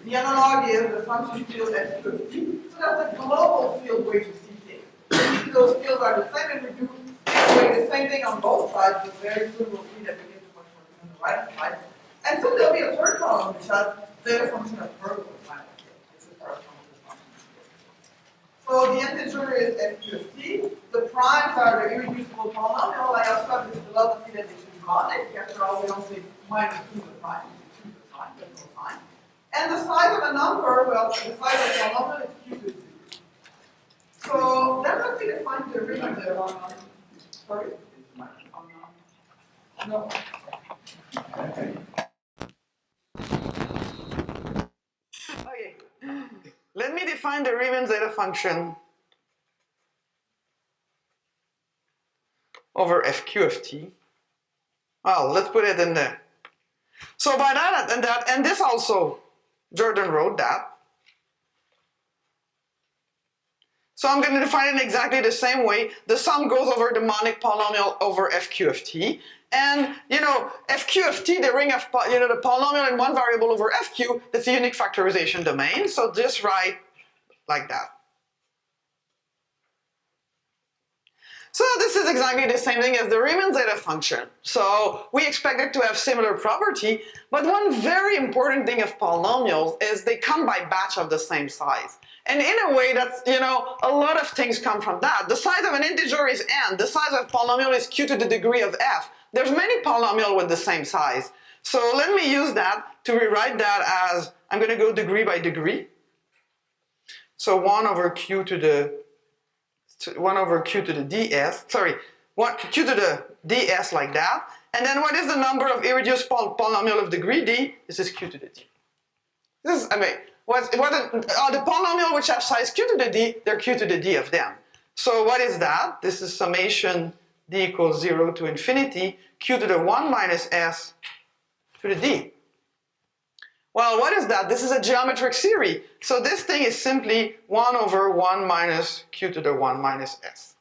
The analog is the function field at T. So that's a global field way to see things. If those fields are the same and we do the same thing on both sides, then very soon we'll see that we get too much work on the right side. And so there'll be a third column which has zeta function of vertical finite. It's a third function. So the integer is FQFT. The primes are the irreducible polynomial. I also have this philosophy that they should be monic. After all, we don't say minus 2 to the prime. It's 2 to the prime. There's no sign. And the size of a number, well, the size of a polynomial is q to the 2. So then let me define the remainder. Sorry? No. Okay. Let me define the Riemann zeta function over fq of t. Well, let's put it in there. So by that, and this also, Jordan wrote that. So I'm going to define it in exactly the same way. The sum goes over the monic polynomial over fq of t. And, you know, fq of t, the ring of, the polynomial in one variable over fq, that's a unique factorization domain. So just write like that. So this is exactly the same thing as the Riemann zeta function. So we expect it to have similar property, but one very important thing of polynomials is they come by batch of the same size. And in a way that's, a lot of things come from that. The size of an integer is n, the size of a polynomial is q to the degree of f. There's many polynomials with the same size. So let me use that to rewrite that as, I'm going to go degree by degree. So 1 over q to the ds, sorry, q to the ds like that. And then what is the number of irreducible polynomial of degree d? This is q to the d. This is, the polynomial which have size q to the d, they're q to the d of them. So what is that? This is summation d equals 0 to infinity, q to the 1 minus s to the d. Well, what is that? This is a geometric series. So this thing is simply 1 over 1 minus q to the 1 minus s.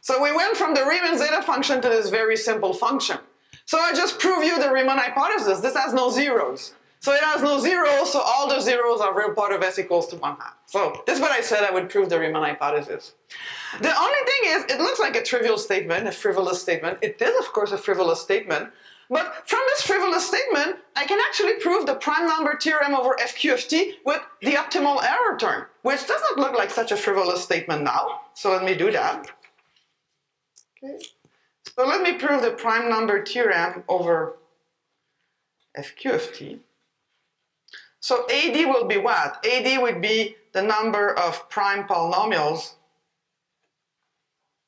So we went from the Riemann zeta function to this very simple function. So I just proved you the Riemann hypothesis. This has no zeros. So it has no zeros, so all the zeros are real part of s equals to 1/2. So this is what I said I would prove the Riemann hypothesis. The only thing is, it looks like a trivial statement, a frivolous statement. It is, of course, a frivolous statement. But from this frivolous statement, I can actually prove the prime number theorem over fq of t with the optimal error term, which doesn't look like such a frivolous statement now. So let me do that. Okay. So let me prove the prime number theorem over fq of t. So AD will be what? AD would be the number of prime polynomials,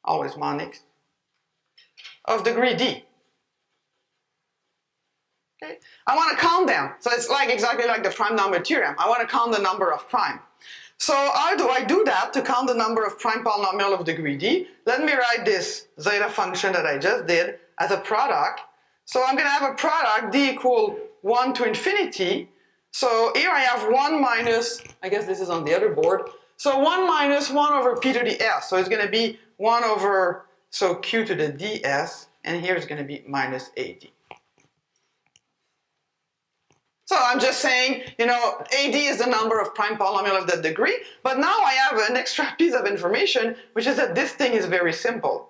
always monics, of degree d. Okay. I want to count them. So it's like exactly like the prime number theorem. I want to count the number of prime. So how do I do that to count the number of prime polynomial of degree d? Let me write this zeta function that I just did as a product. So I'm going to have a product d equal 1 to infinity. So here I have 1 minus, I guess this is on the other board. So 1 minus 1 over p to the s. So it's going to be 1 over, so q to the ds. And here it's going to be minus ad. So I'm just saying, AD is the number of prime polynomial of that degree, but now I have an extra piece of information, which is that this thing is very simple.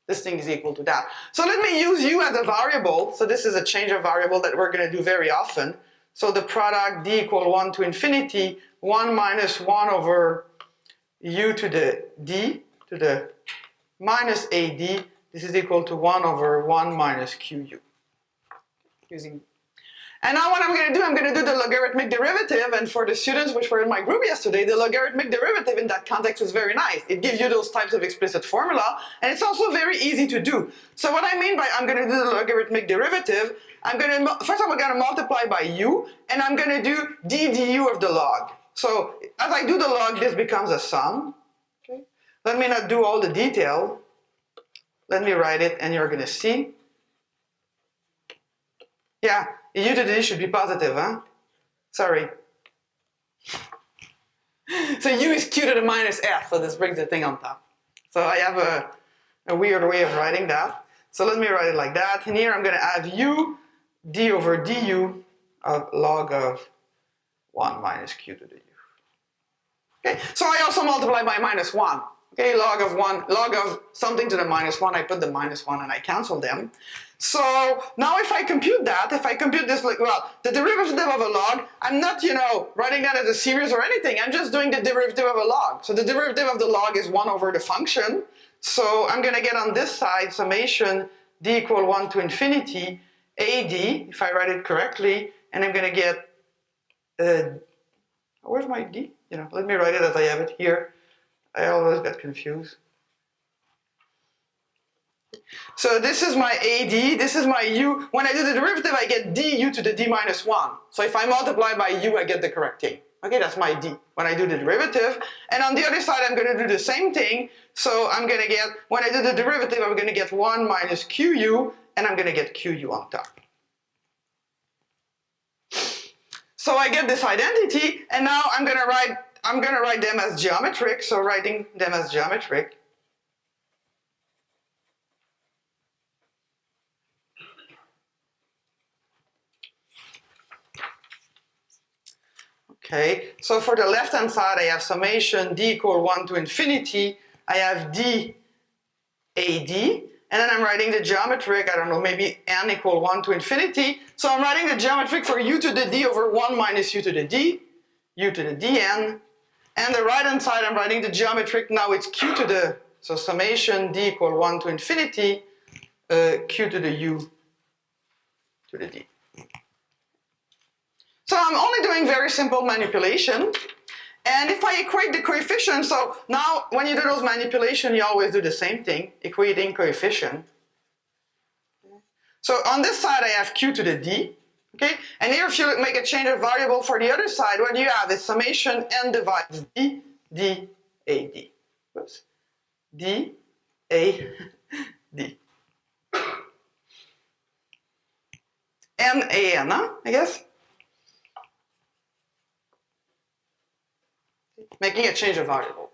This thing is equal to that. So let me use u as a variable. So this is a change of variable that we're going to do very often. So the product d equal 1 to infinity, 1 minus 1 over u to the d to the minus ad. This is equal to 1 over 1 minus qu. And now what I'm going to do, I'm going to do the logarithmic derivative, and for the students which were in my group yesterday, the logarithmic derivative in that context is very nice. It gives you those types of explicit formula, and it's also very easy to do. So what I mean by I'm going to do the logarithmic derivative, first I'm going to multiply by u, and I'm going to do d du of the log. So as I do the log, this becomes a sum. Okay. Let me not do all the detail. Let me write it, and you're going to see. Yeah. U to the d should be positive, huh? Sorry. So u is q to the minus f, so this brings the thing on top. So I have a weird way of writing that. So let me write it like that. And here I'm going to have u d over du of log of 1 minus q to the u. Okay, so I also multiply by minus 1. Okay, log of something to the minus 1, I put the minus 1 and I cancel them. So now if I compute that, if I compute this, like, well, the derivative of a log, I'm not, writing that as a series or anything, I'm just doing the derivative of a log. So the derivative of the log is 1 over the function. So I'm going to get on this side summation d equal 1 to infinity ad, if I write it correctly, and I'm going to get, where's my d? Let me write it as I have it here. I always get confused. So this is my AD, this is my U. When I do the derivative, I get du to the d minus 1. So if I multiply by u, I get the correct thing. Okay, that's my d when I do the derivative. And on the other side, I'm going to do the same thing. So I'm going to get, when I do the derivative, I'm going to get 1 minus qu, and I'm going to get qu on top. So I get this identity, and now I'm going to write them as geometric. So writing them as geometric. Okay, so for the left-hand side, I have summation d equal 1 to infinity. I have d ad, and then I'm writing the geometric, I don't know, maybe n equal 1 to infinity. So I'm writing the geometric for u to the d over 1 minus u to the d, u to the dn. And the right-hand side, I'm writing the geometric, now it's q to the, so summation d equal 1 to infinity, q to the u to the d. So I'm only doing very simple manipulation. And if I equate the coefficient, so now when you do those manipulations, you always do the same thing, equating coefficient. So on this side, I have q to the d. Okay? And here, if you make a change of variable for the other side, what you have is summation n divides d, d, a, d. Oops. D, a, d. N, a, n, I guess. Making a change of variable.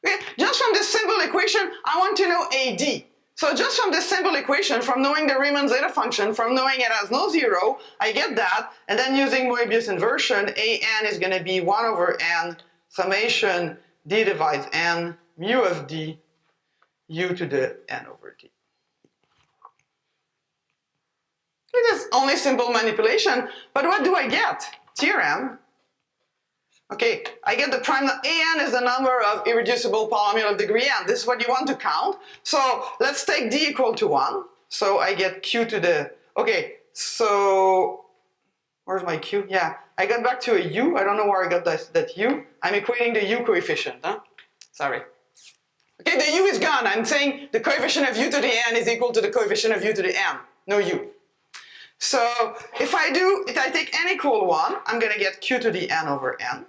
Okay, just from this simple equation, I want to know AD. So just from this simple equation, from knowing the Riemann zeta function, from knowing it has no zero, I get that, and then using Moebius inversion, AN is going to be 1 over n summation d divides n mu of d u to the n over d. It is only simple manipulation, but what do I get? Theorem. Okay, I get the prime, an is the number of irreducible polynomial of degree n. This is what you want to count. So let's take d equal to 1. So I get q to the, okay, so where's my q? Yeah, I got back to a u. I don't know where I got that u. I'm equating the u coefficient, huh? Sorry. Okay, the u is gone. I'm saying the coefficient of u to the n is equal to the coefficient of u to the n. No u. So if I take n equal 1, I'm going to get q to the n over n.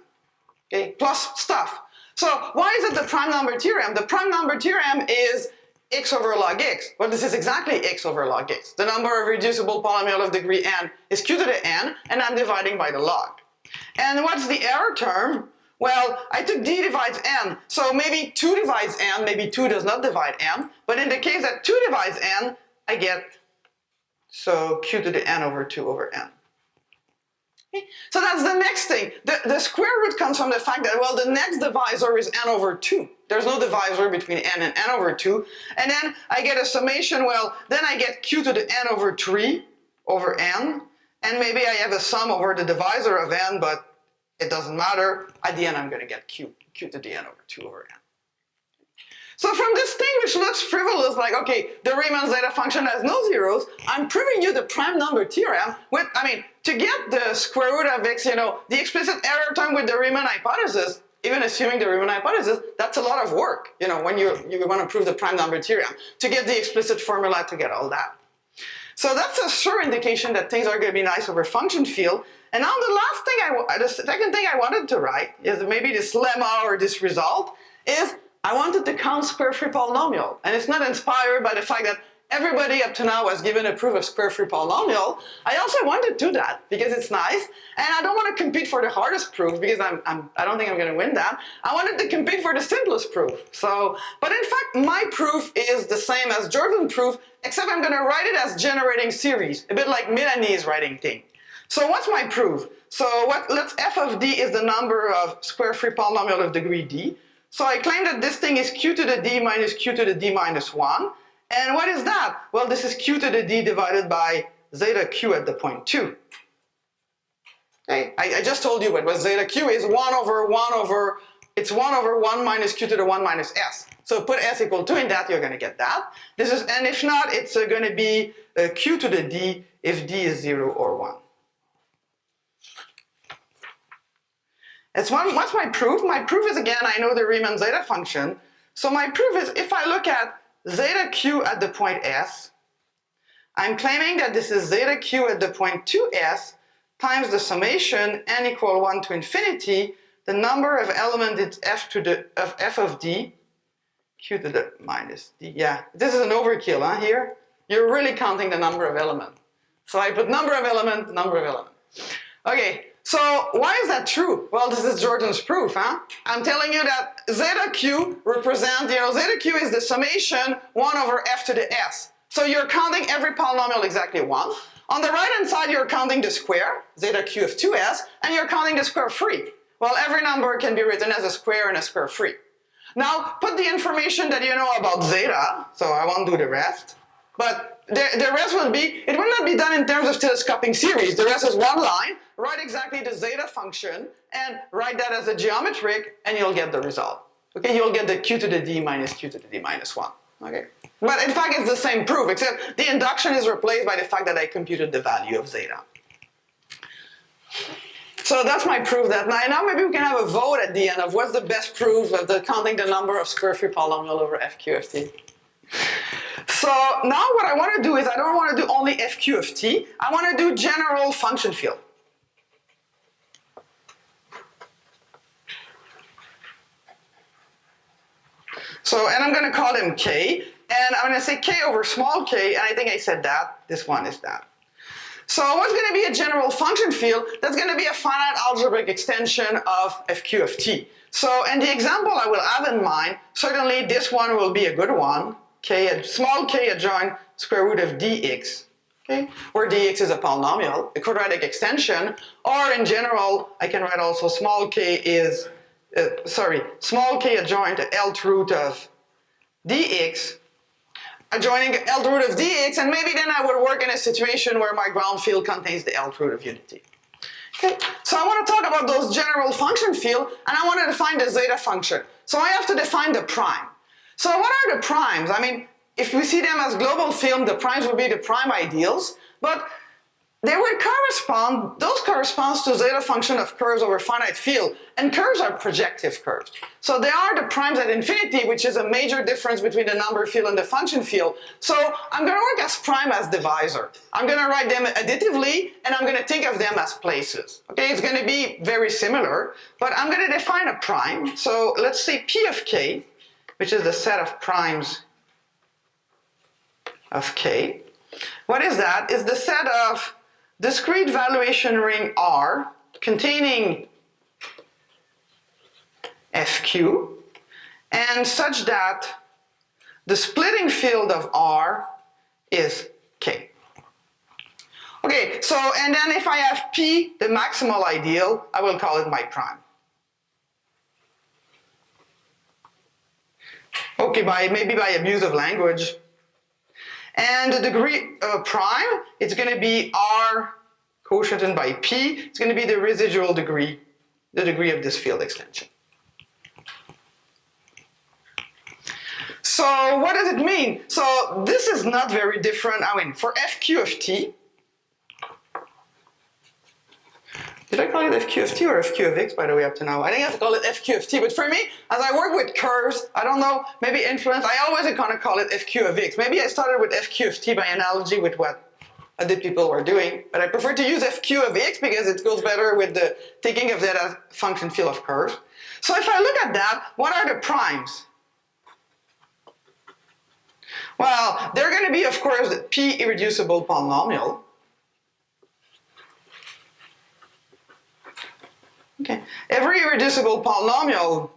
Okay, plus stuff. So why is it the prime number theorem? The prime number theorem is x over log x. Well, this is exactly x over log x. The number of reducible polynomial of degree n is q to the n, and I'm dividing by the log. And what's the error term? Well, I took d divides n, so maybe 2 divides n, maybe 2 does not divide n, but in the case that 2 divides n, I get, so q to the n over 2 over n. So that's the next thing. The square root comes from the fact that, well, the next divisor is n over 2. There's no divisor between n and n over 2. And then I get a summation, well, then I get q to the n over 3 over n. And maybe I have a sum over the divisor of n, but it doesn't matter. At the end, I'm going to get q to the n over 2 over n. So from this thing which looks frivolous, like, okay, the Riemann zeta function has no zeros, I'm proving you the prime number theorem with, to get the square root of x, the explicit error term with the Riemann hypothesis, even assuming the Riemann hypothesis, that's a lot of work, when you want to prove the prime number theorem, to get the explicit formula to get all that. So that's a sure indication that things are going to be nice over function field. And now the second thing I wanted to write is maybe this lemma or this result is I wanted to count square-free polynomial. And it's not inspired by the fact that everybody up to now was given a proof of square-free polynomial. I also wanted to do that because it's nice. And I don't want to compete for the hardest proof because I don't think I'm going to win that. I wanted to compete for the simplest proof. But in fact, my proof is the same as Jordan's proof, except I'm going to write it as generating series, a bit like Melanie's writing thing. So what's my proof? So let's f of d is the number of square free polynomial of degree d. So I claim that this thing is q to the d minus q to the d minus 1. And what is that? Well, this is q to the d divided by zeta q at the point 2. Okay, I just told you what zeta q is. 1 over 1 minus q to the 1 minus s. So put s equal 2 in that, you're going to get that. And if not, it's going to be q to the d if d is 0 or 1. What's my proof? My proof is, again, I know the Riemann zeta function. So my proof is, if I look at zeta q at the point s, I'm claiming that this is zeta q at the point 2s times the summation n equal 1 to infinity, the number of elements is f of d, q to the minus d. Yeah, this is an overkill, huh, here? You're really counting the number of elements. So I put number of element, number of element. Okay, so why is that true? Well, this is Jordan's proof, huh? I'm telling you that zeta q represents, zeta q is the summation 1 over f to the s. So you're counting every polynomial exactly once. On the right-hand side, you're counting the square, zeta q of 2s, and you're counting the square free. Well, every number can be written as a square and a square free. Now, put the information that you know about zeta, so I won't do the rest, but the rest will be, it will not be done in terms of telescoping series. The rest is one line, write exactly the zeta function, and write that as a geometric, and you'll get the result. Okay, you'll get the q to the d minus q to the d minus 1. Okay, but in fact, it's the same proof, except the induction is replaced by the fact that I computed the value of zeta. So that's my proof that now maybe we can have a vote at the end of what's the best proof of counting the number of square free polynomial over fq of t. So now what I want to do is I don't want to do only fq of t, I want to do general function field. So, and I'm going to call them k, and I'm going to say k over small k, and I think I said that, this one is that. So what's going to be a general function field? That's going to be a finite algebraic extension of fq of t. So in the example I will have in mind, certainly this one will be a good one, small k adjoint square root of dx, okay, where dx is a polynomial, a quadratic extension, or in general, I can write also small k is, small k adjoint Lth root of dx, adjoining Lth root of dx, and maybe then I would work in a situation where my ground field contains the Lth root of unity. Okay, so I want to talk about those general function field, and I want to define the zeta function. So I have to define the prime. So what are the primes? I mean, if we see them as global field, the primes would be the prime ideals, but they would correspond, those corresponds to zeta function of curves over finite field, and curves are projective curves. So they are the primes at infinity, which is a major difference between the number field and the function field. So I'm going to work as prime as divisor. I'm going to write them additively, and I'm going to think of them as places. Okay, it's going to be very similar, but I'm going to define a prime. So let's say P of k, which is the set of primes of k. What is that? It's the set of discrete valuation ring R containing fq, and such that the splitting field of R is k. Okay, so and then if I have P, the maximal ideal, I will call it my prime. Okay, maybe by abuse of language. And the degree prime, it's going to be R quotiented by P. It's going to be the residual degree, the degree of this field extension. So what does it mean? So this is not very different. I mean, for fq of t, did I call it fq of t or fq of x, by the way, up to now? I think I have to call it fq of t, but for me, as I work with curves, I don't know, maybe influence, I always kind of call it fq of x. Maybe I started with fq of t by analogy with what other people were doing, but I prefer to use fq of x because it goes better with the thinking of that as function field of curves. So if I look at that, what are the primes? Well, they're going to be, of course, the p irreducible polynomial. Okay. Every irreducible polynomial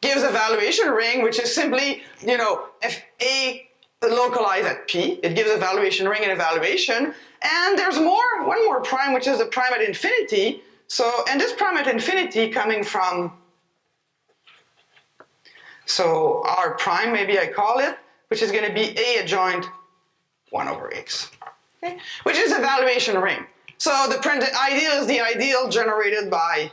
gives a valuation ring, which is simply, if A localized at P, it gives a valuation ring and evaluation, And there's one more prime, which is the prime at infinity. So, and this prime at infinity coming from, so R prime, maybe I call it, which is going to be A adjoint 1 over x, okay? Which is a valuation ring. So the ideal is the ideal generated by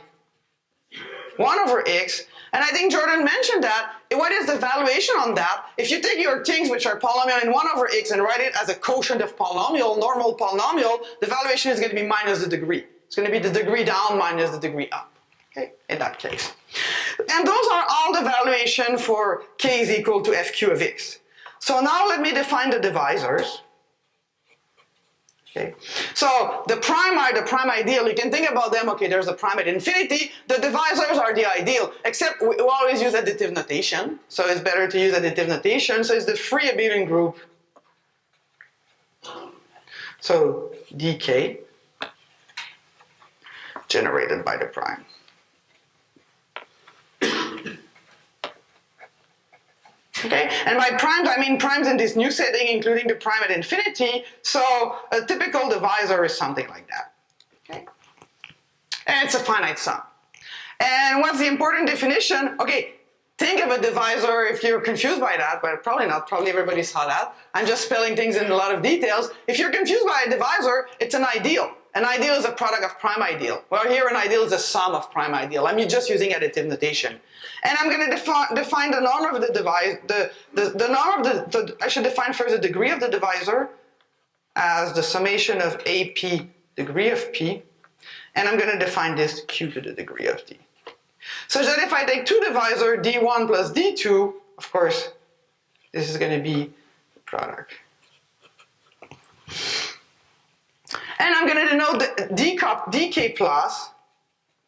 1 over x. And I think Jordan mentioned that. What is the valuation on that? If you take your things which are polynomial in 1 over x and write it as a quotient of polynomial, normal polynomial, the valuation is going to be minus the degree. It's going to be the degree down minus the degree up, okay, in that case. And those are all the valuation for k is equal to fq of x. So now let me define the divisors. Okay. So the prime are the prime ideal. You can think about them, okay, there's a prime at infinity. The divisors are the ideal, except we always use additive notation. So it's better to use additive notation. So it's the free abelian group. So dk generated by the prime. Okay, and by primes, I mean primes in this new setting, including the prime at infinity. So a typical divisor is something like that. Okay, and it's a finite sum. And what's the important definition? Okay, think of a divisor if you're confused by that, but probably not. Probably everybody saw that. I'm just spelling things in a lot of details. If you're confused by a divisor, it's an ideal. An ideal is a product of prime ideal. Well, here an ideal is a sum of prime ideal. I'm just using additive notation. And I'm going to define the norm of the divisor, the norm of I should define first the degree of the divisor as the summation of AP degree of P. And I'm going to define this Q to the degree of D. Such that if I take two divisor, D1 plus D2, of course, this is going to be the product. And I'm going to denote the dk plus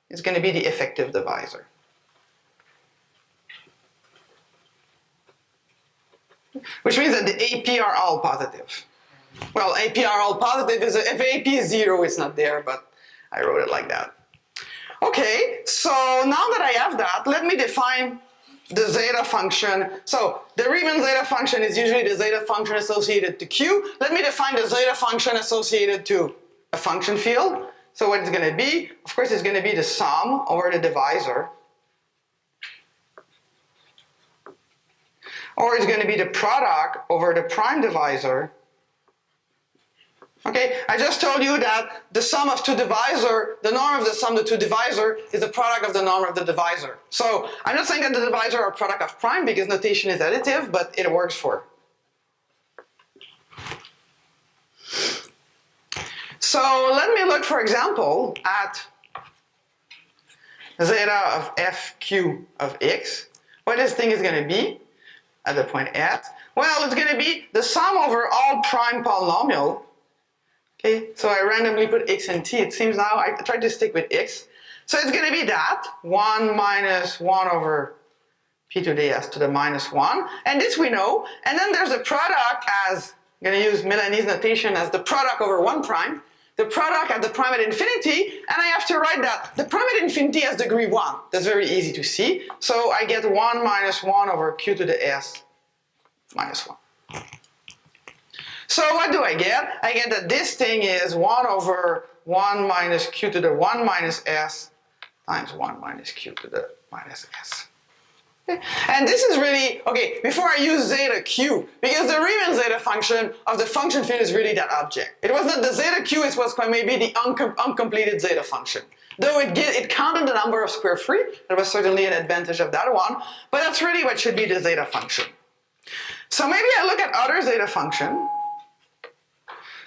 is going to be the effective divisor. Which means that the AP are all positive. Well, AP are all positive. If AP is 0, it's not there, but I wrote it like that. Okay, so now that I have that, let me define the zeta function. So the Riemann zeta function is usually the zeta function associated to Q. Let me define the zeta function associated to a function field. So what it's going to be, of course, it's going to be the sum over the divisor. Or it's going to be the product over the prime divisor. Okay, I just told you that the sum of two divisor, the norm of the sum of the two divisor is the product of the norm of the divisor. So I'm not saying that the divisor are product of prime because notation is additive, but it works for. So let me look, for example, at zeta of fq of x. What this thing is going to be at the point at? Well, it's going to be the sum over all prime polynomial. Okay, so I randomly put x and t. It seems now I tried to stick with x. So it's going to be that 1 minus 1 over p to the s to the minus 1. And this we know. And then there's a product as, I'm going to use Melanie's notation as the product over 1 prime. The product at the prime at infinity, and I have to write that the prime at infinity has degree 1. That's very easy to see. So I get 1 minus 1 over q to the s minus 1. So what do I get? I get that this thing is 1 over 1 minus q to the 1 minus s times 1 minus q to the minus s. Okay. And this is really, okay, before I use zeta q, because the Riemann zeta function of the function field is really that object. It was not the zeta q, it was maybe the uncompleted zeta function. Though it counted the number of square free, there was certainly an advantage of that one, but that's really what should be the zeta function. So maybe I look at other zeta function.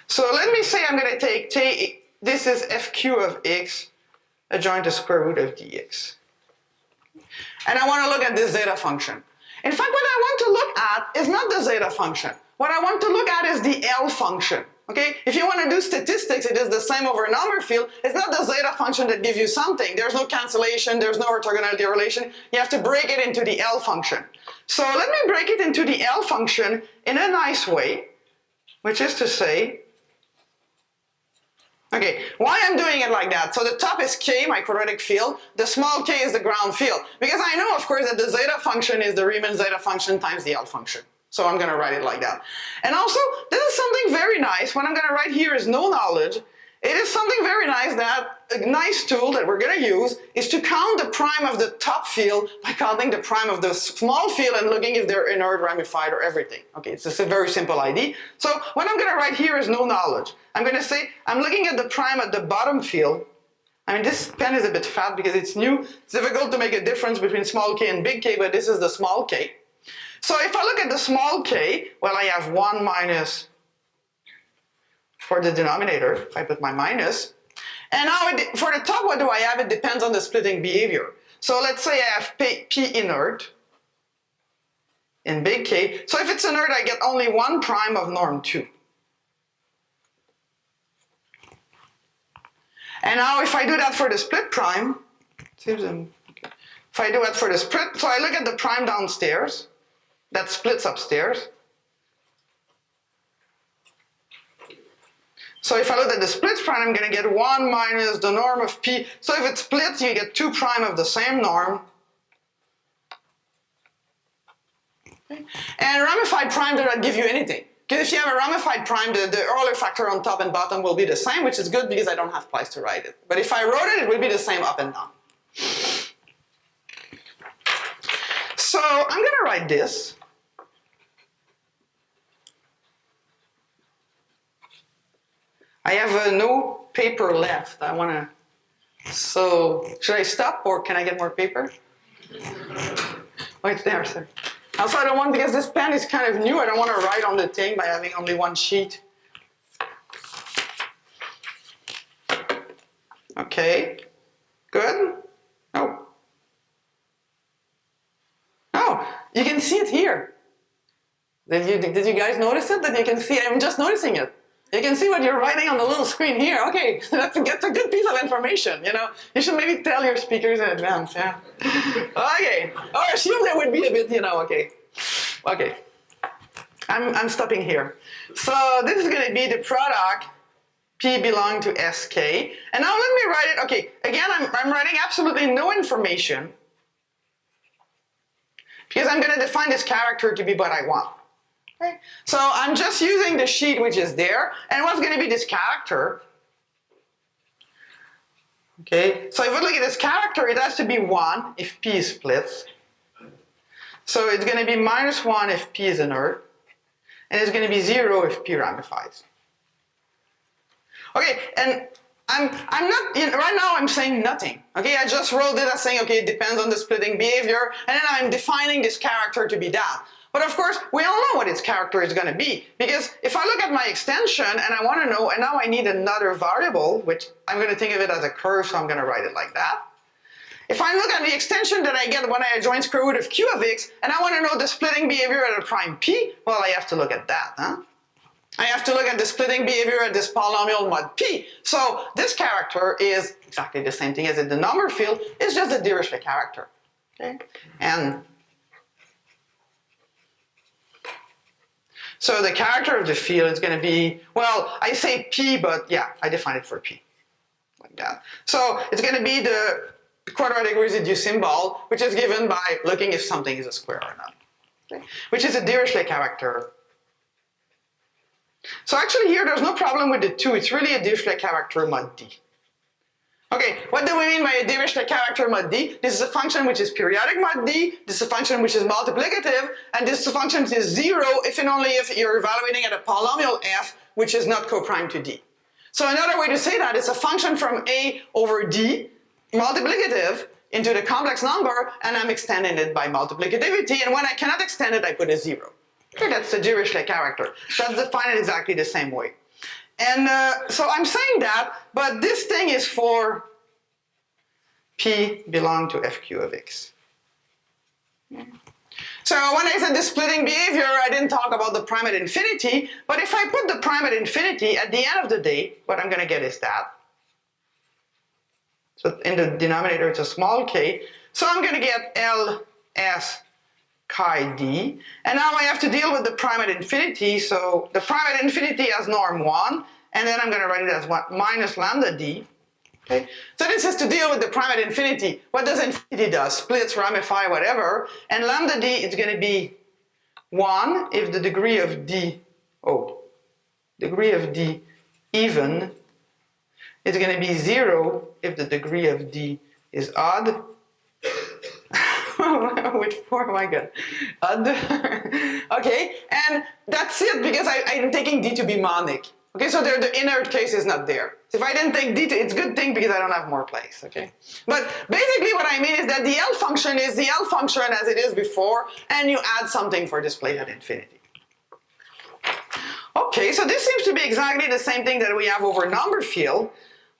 So let me say I'm going to take this is fq of x adjoint the square root of dx. And I want to look at this zeta function. In fact, what I want to look at is not the zeta function. What I want to look at is the L function. Okay? If you want to do statistics, it is the same over a number field. It's not the zeta function that gives you something. There's no cancellation, there's no orthogonality relation. You have to break it into the L function. So let me break it into the L function in a nice way, which is to say, okay, why I'm doing it like that? So the top is k, my quadratic field. The small k is the ground field. Because I know, of course, that the zeta function is the Riemann zeta function times the L function. So I'm going to write it like that. And also, this is something very nice. What I'm going to write here is no knowledge. It is something very nice that a nice tool that we're going to use is to count the prime of the top field by counting the prime of the small field and looking if they're inert, ramified, or everything. Okay, it's just a very simple idea. So what I'm going to write here is no knowledge. I'm going to say I'm looking at the prime at the bottom field. I mean, this pen is a bit fat because it's new. It's difficult to make a difference between small k and big K, but this is the small k. So if I look at the small k, well, I have 1 minus for the denominator, if I put my minus. And now for the top, what do I have? It depends on the splitting behavior. So let's say I have P inert in big K. So if it's inert, I get only 1 prime of norm 2. And now if I do that for the split prime, if I do that for the split, so I look at the prime downstairs, that splits upstairs. So if I look at the split prime, I'm going to get 1 minus the norm of P. So if it splits, you get 2 prime of the same norm. Okay. And ramified prime do not give you anything. Because if you have a ramified prime, the Euler factor on top and bottom will be the same, which is good because I don't have place to write it. But if I wrote it, it would be the same up and down. So I'm going to write this. I have no paper left. I want to. So should I stop or can I get more paper? Oh, it's there, sir. Also, I don't want, because this pen is kind of new, I don't want to write on the thing by having only one sheet. Okay. Good. Oh. Oh, you can see it here. Did you guys notice it? That you can see it? I'm just noticing it. You can see what you're writing on the little screen here. Okay, that's a good piece of information, you know. You should maybe tell your speakers in advance, yeah. Okay, or assume there would be a bit, you know, okay. Okay, I'm stopping here. So this is going to be the product P belong to SK. And now let me write it, okay, again, I'm writing absolutely no information because I'm going to define this character to be what I want. Okay. So I'm just using the sheet which is there, and what's going to be this character? Okay, so if we look at this character, it has to be 1 if P splits. So it's going to be minus 1 if P is inert, and it's going to be 0 if P ramifies. Okay, and I'm not, right now I'm saying nothing. Okay, I just wrote it as saying, okay, it depends on the splitting behavior, and then I'm defining this character to be that. But of course, we all know what its character is going to be, because if I look at my extension and I want to know, and now I need another variable, which I'm going to think of it as a curve, so I'm going to write it like that. If I look at the extension that I get when I join square root of q of x, and I want to know the splitting behavior at a prime p, well, I have to look at that, huh? I have to look at the splitting behavior at this polynomial mod p. So this character is exactly the same thing as in the number field, it's just a Dirichlet character. Okay? And so the character of the field is going to be, well, I say P, but yeah, I define it for P, like that. So it's going to be the quadratic residue symbol, which is given by looking if something is a square or not, okay? Which is a Dirichlet character. So actually here, there's no problem with the 2. It's really a Dirichlet character mod D. Okay, what do we mean by a Dirichlet character mod D? This is a function which is periodic mod D, this is a function which is multiplicative, and this is a function which is 0 if and only if you're evaluating at a polynomial f which is not coprime to D. So another way to say that is a function from A over D, multiplicative, into the complex number, and I'm extending it by multiplicativity, and when I cannot extend it, I put a 0. Okay, that's the Dirichlet character. That's defined exactly the same way. And so I'm saying that, but this thing is for P belong to FQ of X. So when I said the splitting behavior, I didn't talk about the prime at infinity, but if I put the prime at infinity, at the end of the day, what I'm going to get is that. So in the denominator, it's a small k. So I'm going to get L, S, chi d, and now I have to deal with the prime at infinity, so the prime at infinity has norm 1, and then I'm going to write it as 1 minus lambda d. Okay? So this is to deal with the prime at infinity. What does infinity do? Splits, ramify, whatever, and lambda d is going to be 1 if the degree of D, degree of D even is going to be 0 if the degree of D is odd. Which form am I good? Odd. Okay, and that's it because I'm taking D to be monic. Okay, so the inner case is not there. So if I didn't take D, it's a good thing because I don't have more place, okay? But basically what I mean is that the L function is the L function as it is before, and you add something for this plate at infinity. Okay, so this seems to be exactly the same thing that we have over number field.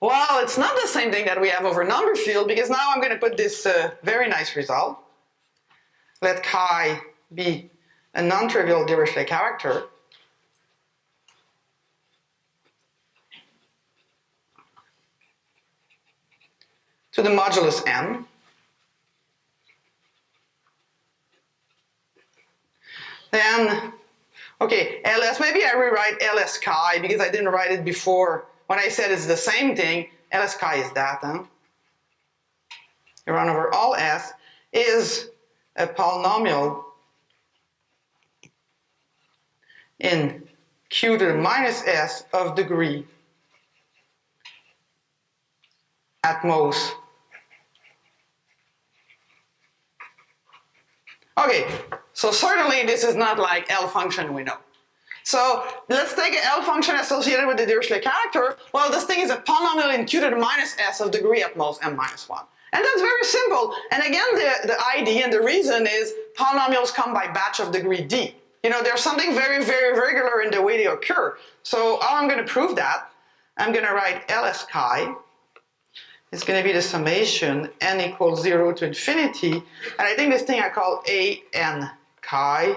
Well, it's not the same thing that we have over number field because now I'm going to put this very nice result. Let chi be a non-trivial Dirichlet character. To the modulus n. Then, okay, ls, maybe I rewrite ls chi because I didn't write it before. When I said it's the same thing, ls chi is that. You run over all s is a polynomial in q to the minus s of degree at most. Okay, so certainly this is not like L function we know. So let's take an L function associated with the Dirichlet character. Well, this thing is a polynomial in q to the minus s of degree at most m minus 1. And that's very simple. And again, the ID and the reason is polynomials come by batch of degree d. You know, there's something very, very regular in the way they occur. So how I'm going to prove that, I'm going to write ls chi. It's going to be the summation n equals 0 to infinity. And I think this thing I call a n chi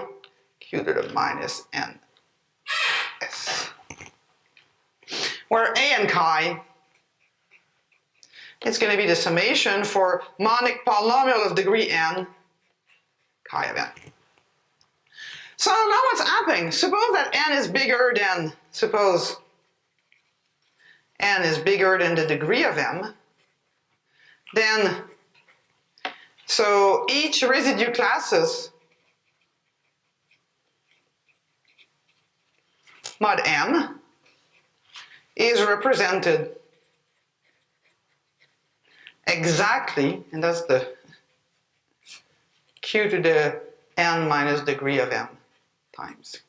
q to the minus n s. Where a n chi it's going to be the summation for monic polynomial of degree n, chi of n. So now what's happening? Suppose that n is bigger than, suppose n is bigger than the degree of m, then, so each residue classes mod m is represented exactly, and that's the q to the n minus degree of m times.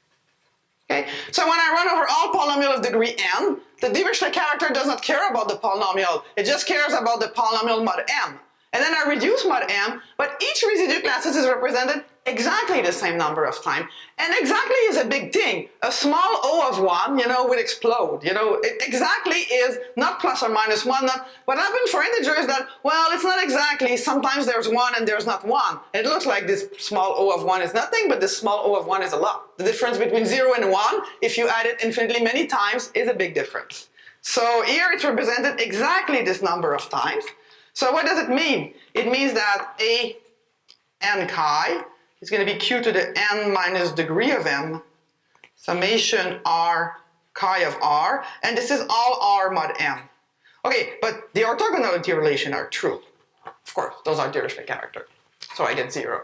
Okay, so when I run over all polynomial of degree n, the Dirichlet character does not care about the polynomial, it just cares about the polynomial mod m. And then I reduce mod m, but each residue classes is represented exactly the same number of times. And exactly is a big thing. A small o of 1, you know, will explode. You know, it exactly is not plus or minus 1. Not, what happens for integers is that, well, it's not exactly. Sometimes there's 1 and there's not 1. It looks like this small o of 1 is nothing, but this small o of 1 is a lot. The difference between 0 and 1, if you add it infinitely many times, is a big difference. So here it's represented exactly this number of times. So what does it mean? It means that a n chi is going to be q to the n minus degree of m summation r chi of r, and this is all r mod m. Okay, but the orthogonality relation are true. Of course, those are Dirichlet character. So I get 0.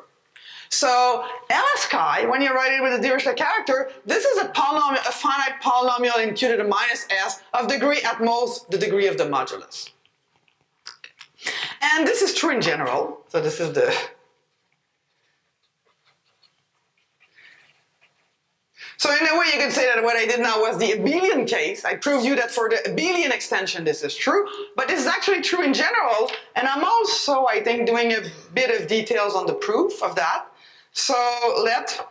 So ls chi, when you write it with a Dirichlet character, this is a polynomial, a finite polynomial in q to the minus s of degree at most the degree of the modulus. And this is true in general. So this is the... So in a way you could say that what I did now was the abelian case. I proved you that for the abelian extension this is true, but this is actually true in general, and I'm also, I think, doing a bit of details on the proof of that. So let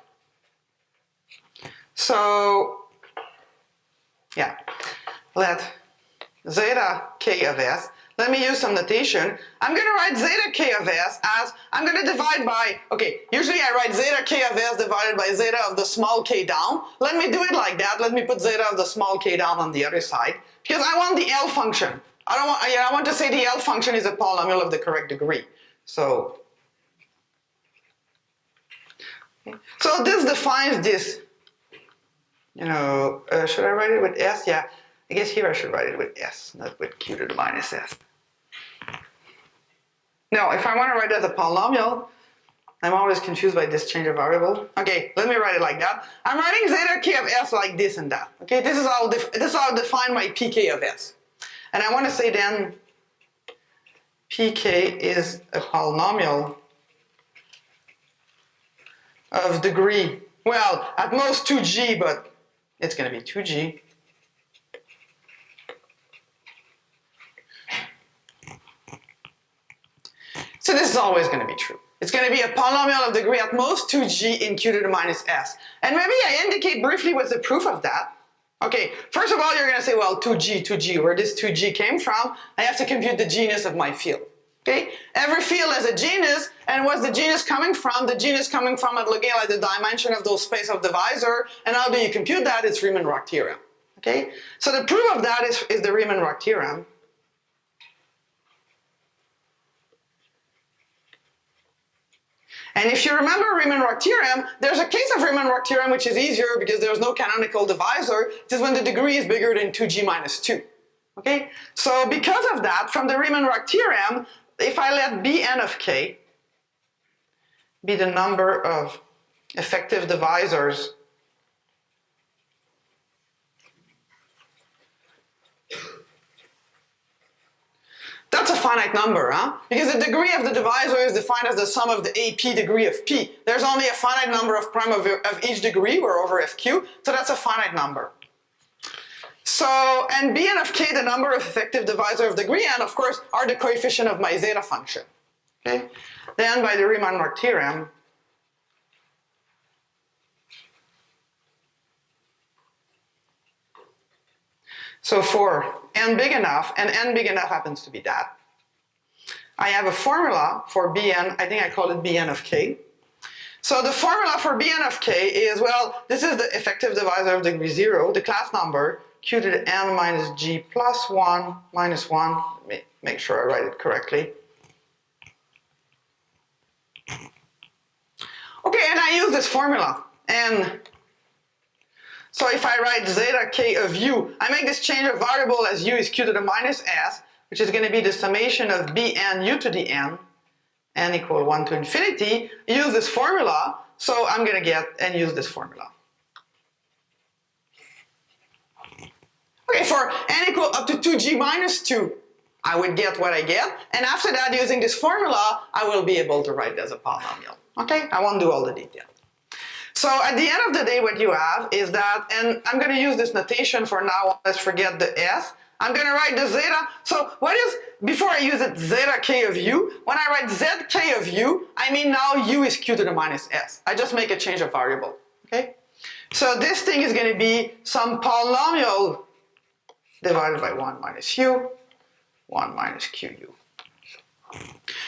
zeta k of s. Let me use some notation. I'm going to write zeta k of s as, I'm going to divide by, okay, usually I write zeta k of s divided by zeta of the small k down. Let me do it like that. Let me put zeta of the small k down on the other side, because I want the L function. I want to say the L function is a polynomial of the correct degree. So this defines this, you know, should I write it with s? Yeah, I guess here I should write it with s, not with q to the minus s. Now, if I want to write it as a polynomial, I'm always confused by this change of variable. Okay, let me write it like that. I'm writing zeta k of s like this and that. Okay, this is how I define my pk of s. And I want to say then pk is a polynomial of degree, well, at most 2g, but it's going to be 2g. So this is always going to be true. It's going to be a polynomial of degree at most 2g in q to the minus s. And maybe I indicate briefly what's the proof of that. Okay, first of all, you're going to say, well, 2g, where this 2g came from, I have to compute the genus of my field. Okay, every field has a genus, and what's the genus coming from? The genus coming from at looking at the dimension of those space of divisor, and how do you compute that? It's Riemann-Roch theorem. Okay, so the proof of that is the Riemann-Roch theorem. And if you remember Riemann-Roch theorem, there's a case of Riemann-Roch theorem which is easier because there's no canonical divisor. It is when the degree is bigger than 2g minus 2. Okay? So because of that, from the Riemann-Roch theorem, if I let Bn of k be the number of effective divisors that's a finite number, huh? Because the degree of the divisor is defined as the sum of the AP degree of P. There's only a finite number of prime of each degree, we're over FQ, so that's a finite number. So, and Bn of k, the number of effective divisor of degree n, of course, are the coefficient of my zeta function. Okay? Then by the Riemann-Roch theorem, so for n big enough, and n big enough happens to be that, I have a formula for Bn, I think I call it Bn of k. So the formula for Bn of k is, well, this is the effective divisor of degree 0, the class number, q to the n minus g plus 1 minus 1. Let me make sure I write it correctly. Okay, and I use this formula. And so if I write zeta k of u, I make this change of variable as u is q to the minus s, which is going to be the summation of Bn u to the n equal 1 to infinity, use this formula, so I'm going to get and use this formula. Okay, for n equal up to 2g minus 2, I would get what I get, and after that, using this formula, I will be able to write it as a polynomial. Okay, I won't do all the detail. So at the end of the day, what you have is that, and I'm going to use this notation for now, let's forget the s, I'm going to write the zeta, so what is, before I use it, zeta k of u, when I write zk of u, I mean now u is q to the minus s. I just make a change of variable, okay? So this thing is going to be some polynomial divided by 1 minus u, 1 minus qu.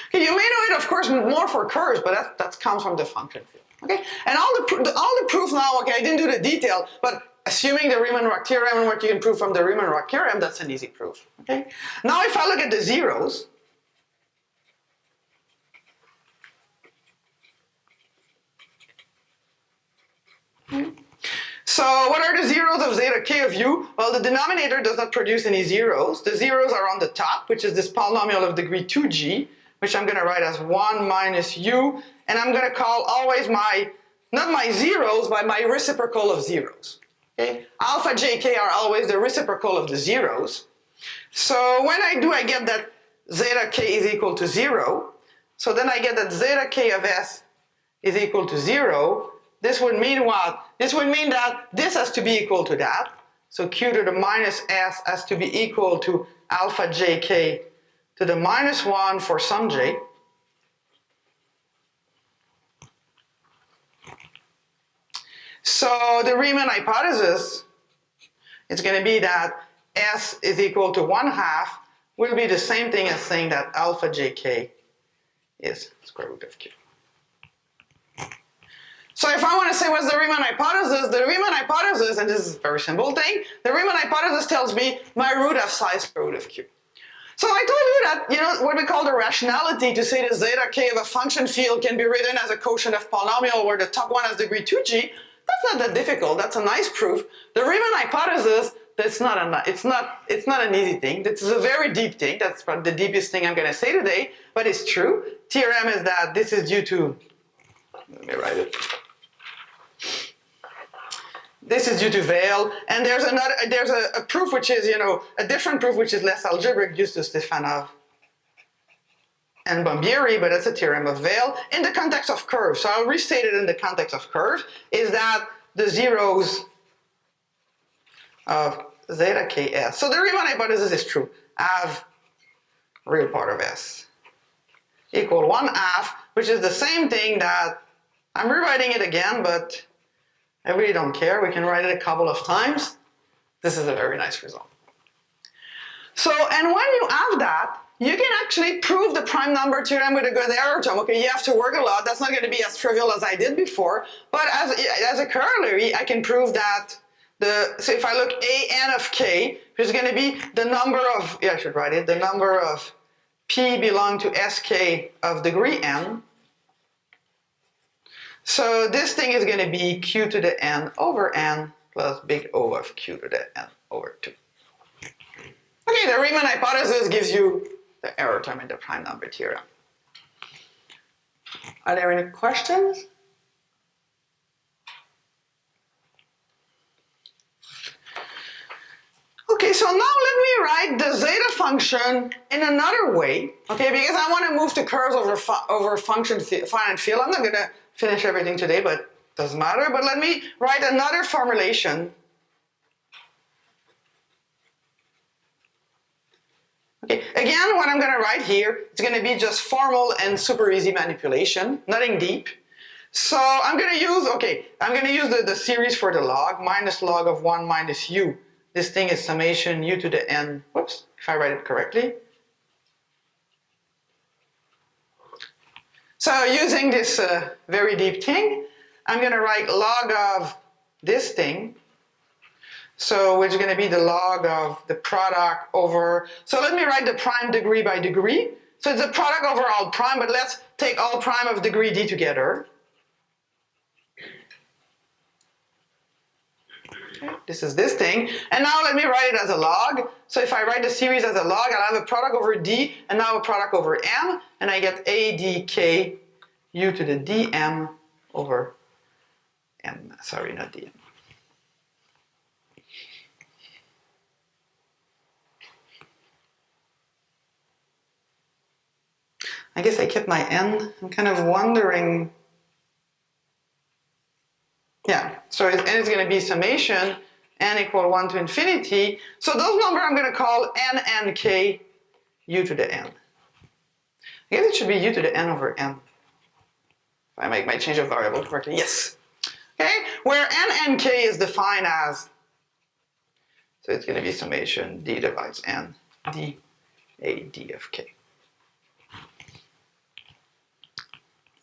Okay, you may know it, of course, more for curves, but that comes from the function field. Okay, and all the proof now. Okay, I didn't do the detail, but assuming the Riemann-Roch theorem and what you can prove from the Riemann-Roch theorem, that's an easy proof. Okay, now if I look at the zeros. So what are the zeros of zeta k of u? Well, the denominator does not produce any zeros. The zeros are on the top, which is this polynomial of degree 2g, which I'm going to write as 1 minus u, and I'm going to call always my, not my zeros, but my reciprocal of zeros. Okay? Alpha jk are always the reciprocal of the zeros. So when I do, I get that zeta k is equal to 0. So then I get that zeta k of s is equal to 0. This would mean what? This would mean that this has to be equal to that. So q to the minus s has to be equal to alpha jk to the minus 1 for some j. So the Riemann hypothesis is going to be that s is equal to 1/2 will be the same thing as saying that alpha jk is square root of q. So if I want to say what's the Riemann hypothesis, and this is a very simple thing, the Riemann hypothesis tells me my root of psi square root of q. So I told you that, you know, what we call the rationality to say the zeta k of a function field can be written as a quotient of polynomial where the top one has degree 2g. That's not that difficult. That's a nice proof. The Riemann hypothesis, it's not an easy thing. This is a very deep thing. That's probably the deepest thing I'm going to say today, but it's true. Theorem is that this is due to Let me write it. This is due to Weil, and there's a proof which is, a different proof which is less algebraic due to Stefanov and Bombieri, but it's a theorem of Weil in the context of curves. So I'll restate it in the context of curves, is that the zeros of zeta ks. So the Riemann hypothesis is true. Have real part of S equal 1/2, which is the same thing that, I'm rewriting it again, but I really don't care. We can write it a couple of times. This is a very nice result. So, and when you have that, you can actually prove the prime number theorem with a good error term. Okay, you have to work a lot. That's not going to be as trivial as I did before. But as a corollary, I can prove that so if I look an of k, there's going to be the number of, I should write it, the number of p belong to sk of degree n. So this thing is going to be q to the n over n plus big O of q to the n over 2. Okay, the Riemann hypothesis gives you the error term in the prime number theorem. Are there any questions? Okay, so now let me write the zeta function in another way, okay, because I want to move to curves over function finite field. I'm not going to finish everything today, but it doesn't matter. But let me write another formulation. Okay, again, what I'm going to write here, it's going to be just formal and super easy manipulation, nothing deep. So I'm going to use, the series for the log, minus log of 1 minus u. This thing is summation u to the n, whoops, if I write it correctly. So using this very deep thing, I'm going to write log of this thing, so which is going to be the log of the product over, so let me write the prime degree by degree. So it's a product over all prime, but let's take all prime of degree d together. Okay, this is this thing, and now let me write it as a log. So if I write the series as a log, I'll have a product over d, and now a product over m, and I get a dk u to the dm over m, sorry, not dm. I guess I kept my n. I'm kind of wondering. Yeah, so it's going to be summation n equal 1 to infinity. So those numbers I'm going to call n and k u to the n. I guess it should be u to the n over n. If I make my change of variable correctly, yes. Okay, where n and k is defined as, so it's going to be summation d divides n d a d of k.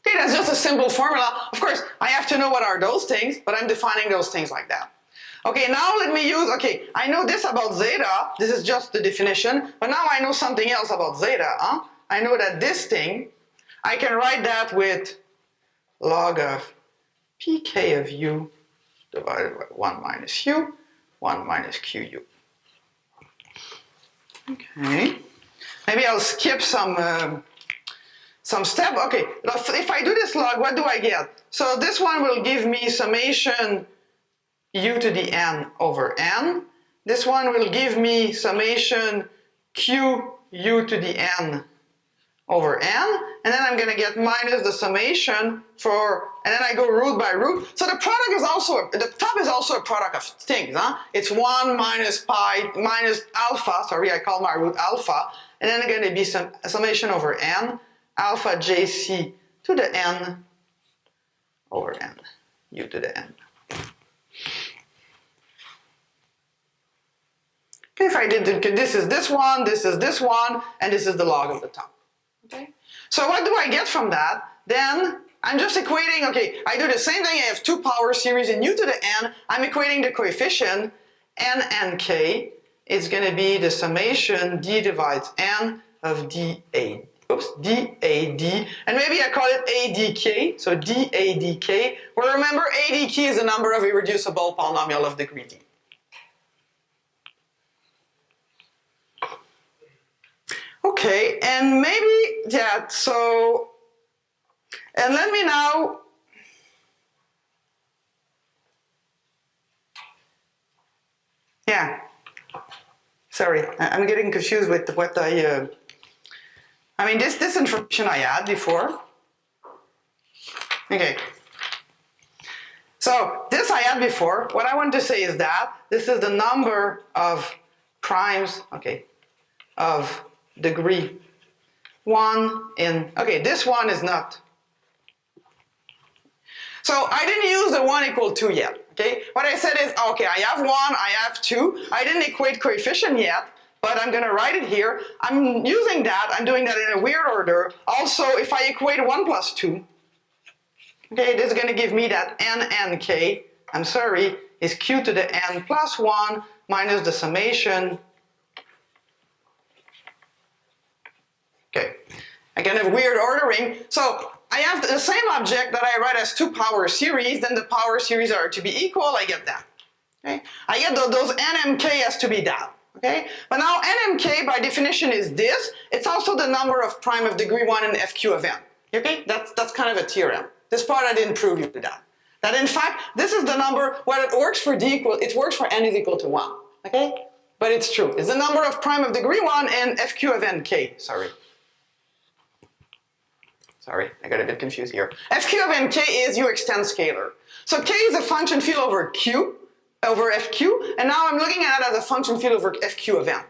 Okay, that's just a simple formula. Of course, I have to know what are those things, but I'm defining those things like that. Okay, now let me use, okay, I know this about zeta. This is just the definition, but now I know something else about zeta. I know that this thing, I can write that with log of pk of u divided by 1 minus u, 1 minus qu. Okay, maybe I'll skip some step. Okay, if I do this log, what do I get? So this one will give me summation u to the n over n. This one will give me summation q u to the n over n. And then I'm going to get minus the summation for, and then I go root by root. So the product is also, the top is also a product of things. It's 1 minus pi, minus alpha, sorry, I call my root alpha. And then going to be some summation over n, alpha jc to the n over n, u to the n. Okay, if I did, this is this one, this is this one, and this is the log of the top. Okay, so what do I get from that? Then I'm just equating, okay, I do the same thing, I have 2 power series in u to the n, I'm equating the coefficient n and k, it's going to be the summation d divides n of dad, and maybe I call it adk, so dadk, where remember adk is the number of irreducible polynomial of degree d. Okay, and maybe, yeah, so, and let me now, Yeah. Sorry, I'm getting confused with what I mean, this information I had before. Okay. So this I had before. What I want to say is that this is the number of primes, okay, of degree 1 in, okay, this one is not. So I didn't use the 1 equal 2 yet, okay? What I said is, okay, I have 1, I have 2. I didn't equate coefficient yet, but I'm going to write it here. I'm using that. I'm doing that in a weird order. Also, if I equate 1 plus 2, okay, this is going to give me that n k, I'm sorry, is q to the n plus 1 minus the summation. Okay, again, a weird ordering. So I have the same object that I write as 2 power series, then the power series are to be equal, I get that. Okay? I get those nmk has to be that. Okay? But now nmk by definition is this. It's also the number of prime of degree 1 in fq of n. Okay? That's kind of a theorem. This part I didn't prove you to that. That in fact, this is the number, well, it works for d equal, it works for n is equal to 1. Okay? But it's true. It's the number of prime of degree 1 in fq of nk. Sorry, I got a bit confused here. fq of nk is your extent scalar. So k is a function field over q, over fq, and now I'm looking at it as a function field over fq of n.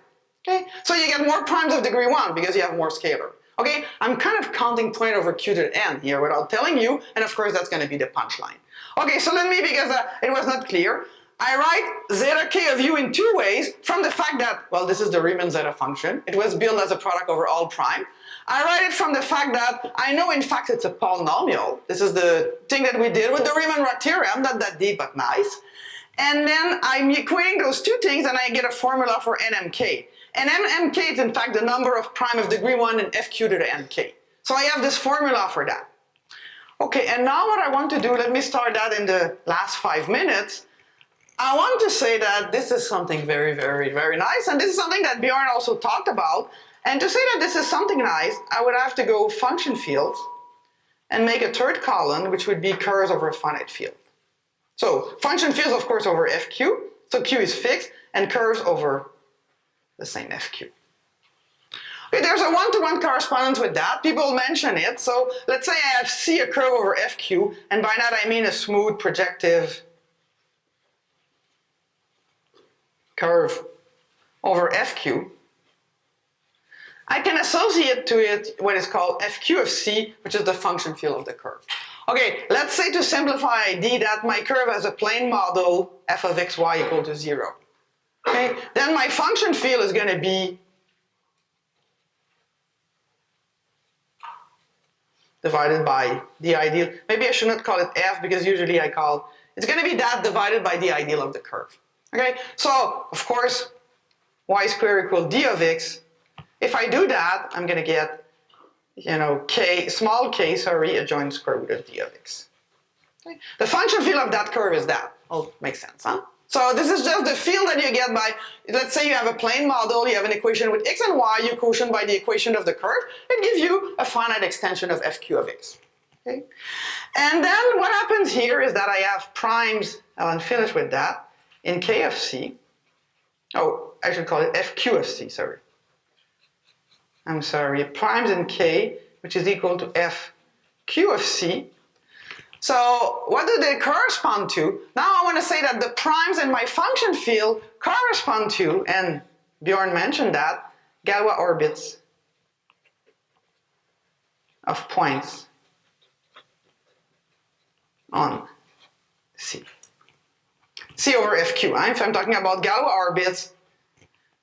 Okay? So you get more primes of degree 1 because you have more scalar. Okay? I'm kind of counting point over q to the n here without telling you, and of course that's going to be the punchline. Okay, so let me, because it was not clear, I write zeta k of u in 2 ways from the fact that, well, this is the Riemann zeta function. It was built as a product over all prime. I write it from the fact that I know in fact it's a polynomial. This is the thing that we did with the Riemann theorem, not that deep but nice. And then I'm equating those two things and I get a formula for nmk. And nmk is in fact the number of prime of degree 1 in fq to the nk. So I have this formula for that. Okay, and now what I want to do, let me start that in the last 5 minutes. I want to say that this is something very, very, very nice, and this is something that Bjorn also talked about. And to say that this is something nice, I would have to go function fields and make a third column, which would be curves over a finite field. So function fields, of course, over fq, so q is fixed, and curves over the same fq. Okay, there's a one-to-one correspondence with that. People mention it. So let's say I have C, a curve over fq, and by that I mean a smooth projective curve over fq. I can associate to it what is called fq of c, which is the function field of the curve. Okay, let's say to simplify ID that my curve has a plane model f of xy equal to 0. Okay, then my function field is going to be divided by the ideal. Maybe I should not call it f because usually I call, it's going to be that divided by the ideal of the curve. Okay, so of course y squared equals d of x. If I do that, I'm going to get, small k, a joint square root of d of x. Okay? The function field of that curve is that. Oh, makes sense, huh? So this is just the field that you get by, let's say you have a plane model, you have an equation with x and y, you quotient by the equation of the curve, it gives you a finite extension of fq of x. Okay? And then what happens here is that I have primes, I'll finish with that, in k of c. Oh, I should call it fq of c, primes in k, which is equal to fq of c. So what do they correspond to? Now I want to say that the primes in my function field correspond to, and Bjorn mentioned that, Galois orbits of points on C. C over fq, if I'm talking about Galois orbits,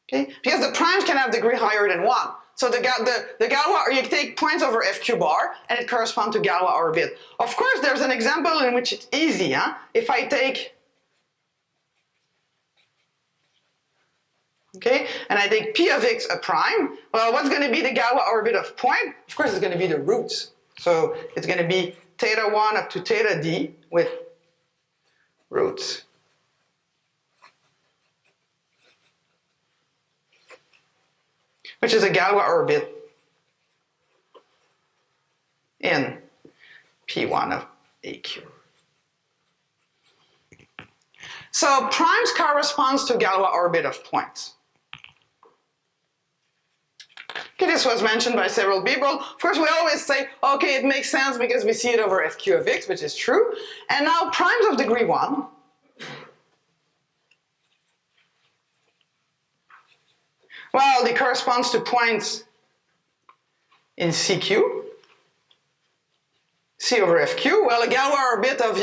okay? Because the primes can have degree higher than 1. So the Galois, you take points over fq bar, and it corresponds to Galois orbit. Of course, there's an example in which it's easy. If I take, okay, and I take p of x a prime, well, what's going to be the Galois orbit of point? Of course, it's going to be the roots. So it's going to be theta 1 up to theta d with roots. Which is a Galois orbit in P1 of AQ. So primes corresponds to Galois orbit of points. Okay, this was mentioned by several people. Of course, we always say, okay, it makes sense because we see it over FQ of x, which is true. And now primes of degree 1 well, they correspond to points in CQ. C over FQ, well, a Galois orbit of,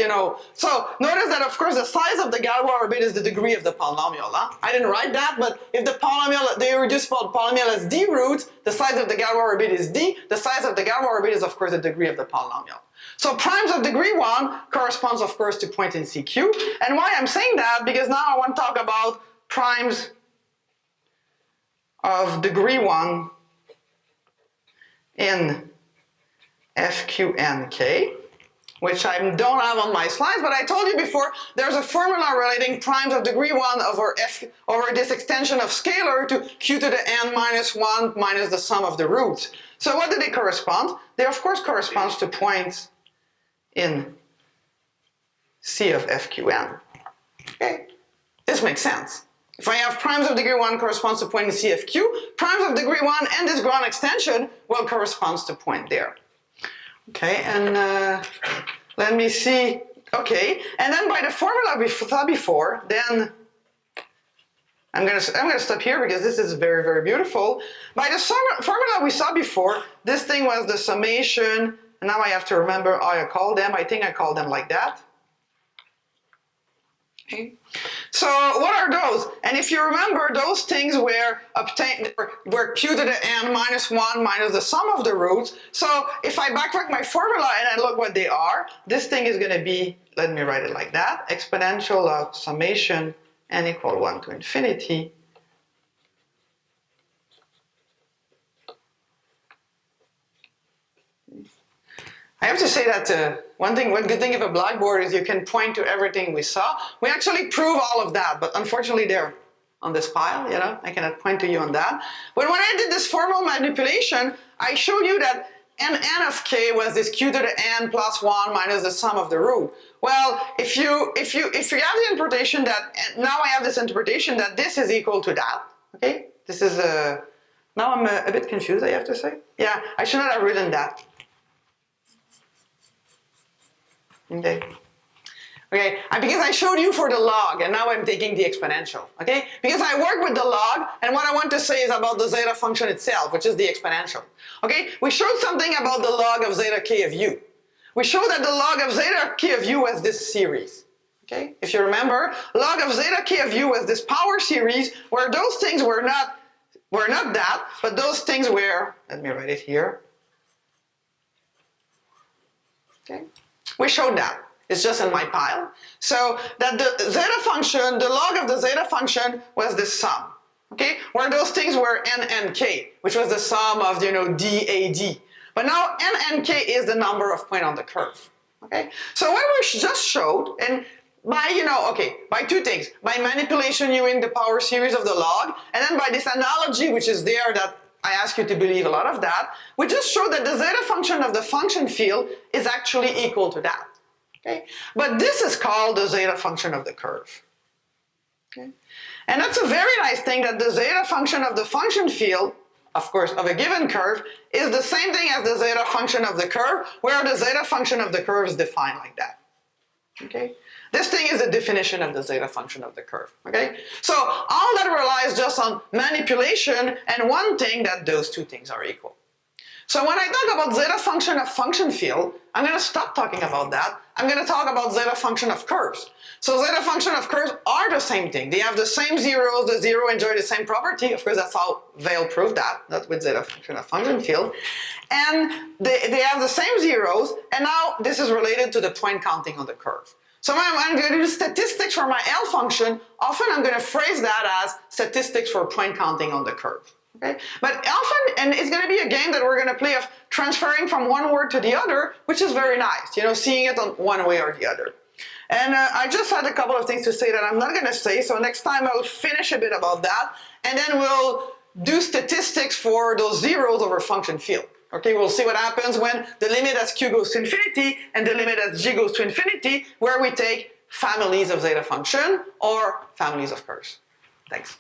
so notice that, of course, the size of the Galois orbit is the degree of the polynomial. Huh? I didn't write that, but if the polynomial, the irreducible polynomial has d roots, the size of the Galois orbit is d. The size of the Galois orbit is, of course, the degree of the polynomial. So primes of degree 1 corresponds, of course, to points in CQ. And why I'm saying that, because now I want to talk about primes of degree 1 in FQNK, which I don't have on my slides, but I told you before, there's a formula relating primes of degree 1 over this extension of scalar to q to the n minus 1 minus the sum of the roots. So what do they correspond? They, of course, correspond to points in C of FQN. Okay? This makes sense. If I have primes of degree 1 corresponds to point in CFQ, primes of degree 1 and this ground extension will corresponds to point there. Okay, and let me see. Okay, and then by the formula we saw before, then I'm gonna stop here because this is very, very beautiful. By the formula we saw before, this thing was the summation, and now I have to remember how I call them. I think I call them like that. Okay. So what are those? And if you remember, those things were obtained were q to the n minus 1 minus the sum of the roots. So if I backtrack my formula and I look what they are, this thing is going to be, let me write it like that, exponential of summation n equal 1 to infinity I have to say that one good thing of a blackboard is you can point to everything we saw. We actually prove all of that, but unfortunately they're on this pile, I cannot point to you on that. But when I did this formal manipulation, I showed you that n of k was this q to the n plus 1 minus the sum of the root. Well, if you have the interpretation that, now I have this interpretation that this is equal to that, okay? This is, now I'm a bit confused, I have to say. Yeah, I should not have written that. Okay. Because I showed you for the log, and now I'm taking the exponential, okay? Because I work with the log, and what I want to say is about the zeta function itself, which is the exponential, okay? We showed something about the log of zeta k of u. We showed that the log of zeta k of u was this series, okay? If you remember, log of zeta k of u was this power series where those things were not that, but those things were, let me write it here, okay? We showed that. It's just in my pile. So that the zeta function, the log of the zeta function was this sum, okay? Where those things were n and k, which was the sum of, d, a, d. But now n and k is the number of points on the curve, okay? So what we just showed, and by, by two things, by manipulation using the power series of the log, and then by this analogy, which is there that I ask you to believe a lot of that, we just showed that the zeta function of the function field is actually equal to that. Okay? But this is called the zeta function of the curve. Okay? And that's a very nice thing that the zeta function of the function field, of course, of a given curve, is the same thing as the zeta function of the curve, where the zeta function of the curve is defined like that. Okay? This thing is a definition of the zeta function of the curve, okay? So all that relies just on manipulation and one thing that those two things are equal. So when I talk about zeta function of function field, I'm going to stop talking about that. I'm going to talk about zeta function of curves. So zeta function of curves are the same thing. They have the same zeros, the zero enjoy the same property. Of course, that's how Vail proved that, not with zeta function of function field. And they have the same zeros, and now this is related to the point counting on the curve. So when I'm going to do statistics for my L function, often I'm going to phrase that as statistics for point counting on the curve. Okay? But often, and it's going to be a game that we're going to play of transferring from one word to the other, which is very nice, seeing it on one way or the other. And I just had a couple of things to say that I'm not going to say, so next time I'll finish a bit about that, and then we'll do statistics for those zeros over function field. Okay, we'll see what happens when the limit as q goes to infinity and the limit as g goes to infinity, where we take families of zeta function or families of curves. Thanks.